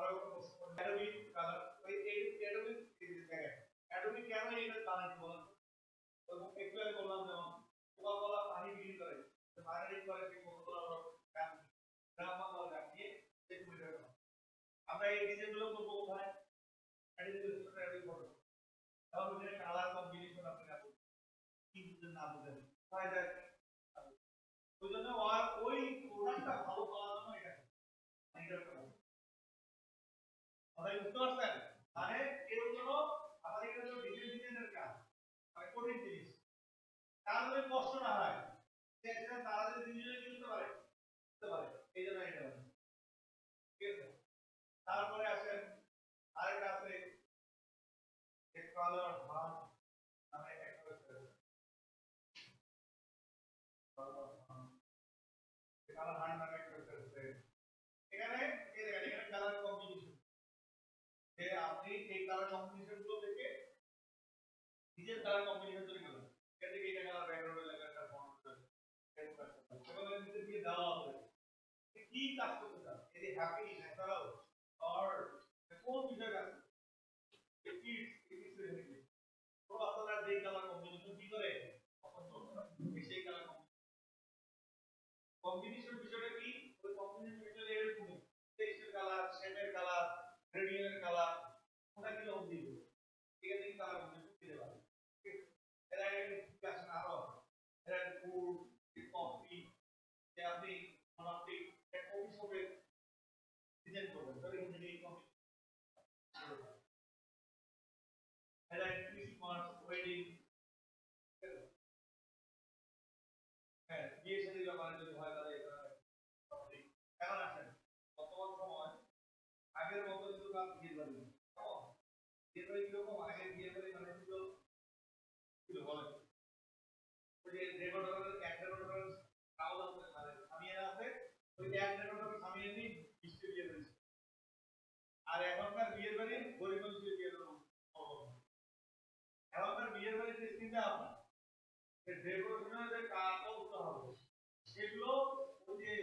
আরো একটা প্রশ্ন করব অ্যাডোবি কালার ওই অ্যাডোবি দেখেন অ্যাডোবি কেন এটা বানাইছে বলেন এবং একটু আগে বললাম যেমন কোকা-কোলা পানি বিক্রি করে মার্কেটিং করে সেই কোকা-কোলা গ্রাম বাংলা গান দিয়ে দেখুন এটা আমরা এই ডিজাইন গুলো করব কোথায় অ্যাডোবি ফটো তাহলে এখানে কালার কম্বিনেশন আপনি না করবেন কিন্তু না বুঝেন ফায়দা ওই জন্য ওই প্রোডাক্টটা ভালো পাওয়ার জন্য এটা আপনারা বুঝতে পারছেন মানে এর জন্য আমাদের এখানে তো ডিজাইনের কাজ মানে কঠিন জিনিস তার যদি কষ্ট না হয় সে একটা তাড়াতাড়ি ডিজাইন করতে পারে এই জন্য এটা ঠিক আছে তারপরে আসেন আরেকটা আছে এক কালার ভান নামে একটা আছে কালার ভান নামে একটা আছে এখানে এই দেখেন এখানে কালার কম্বিনেশন যে আপনি এই কালার কম্বিনেশন গুলো দেখে নিজের কালার কম্বিনেশন তৈরি করবেন এখান থেকে এটা কালার ব্যাকগ্রাউন্ডে লাগা একটা ফন্ট এগুলো নিচে দিয়ে দেওয়া হবে কি কাজ করতে চান এই হ্যাপি ন্যাচারাল অর কোন বিষয়টা তো আপনারা যে কালার কম্বিনেশন কি করে পছন্দ করেন সেই কালার কম্বিনেশন বিষয়টা কি ওই কম্বিনেশন বিষয়টা এরকম টেক্সটের কালার শেপের কালার গ্রেডিয়েন্টের কালার ওটা কি রকম দিব এখান থেকে কালার কম্বিনেশন দিতে পারবেন এরা একটা আসেন আরো এরা ফুড কফি যে আপনি আপনি কফি শপে ডিজাইন করবেন তাহলে এখান থেকে এই কফি এরা ক্রিসমাস ওয়েডিং হ্যাঁ বিয়ে শাদী ব্যাপারে যদি হয় তাহলে এখন আসেন বর্তমান সময় আগের মতো কিন্তু কাজ বিয়ে বাড়ি বিয়ে বাড়ি কিরকম আগের বিয়ে বাড়ি মানে ছিল বলেন ওই যে রেকর্ডারের এক রেকর্ডারের কাগজ আছে সামিয়ে আছে ওই এক রেকর্ডারের সামিয়ে নিয়ে বৃষ্টি বিয়ে বাড়ি আর এখনকার বিয়ের বাড়ি গরিব মানুষের বিয়ে বাড়ি এখনকার বিয়ের বাড়িতে চিন্তা আপনার ডেকোরেশনের যে কাজটা করতে হবে সেগুলো ওই যে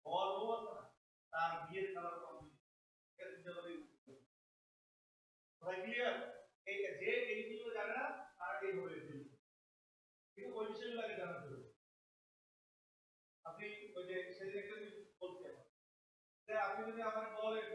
বর বউ আছে না তার বিয়ের কালার ক্লিয়ার এই যে এই জিনিসগুলো জানে না তারা এইভাবে কিন্তু ওই বিষয়গুলো আগে জানা জরুরি আপনি ওই যে সেদিন একটা জিনিস বলতে আপনি যদি আমার বলেন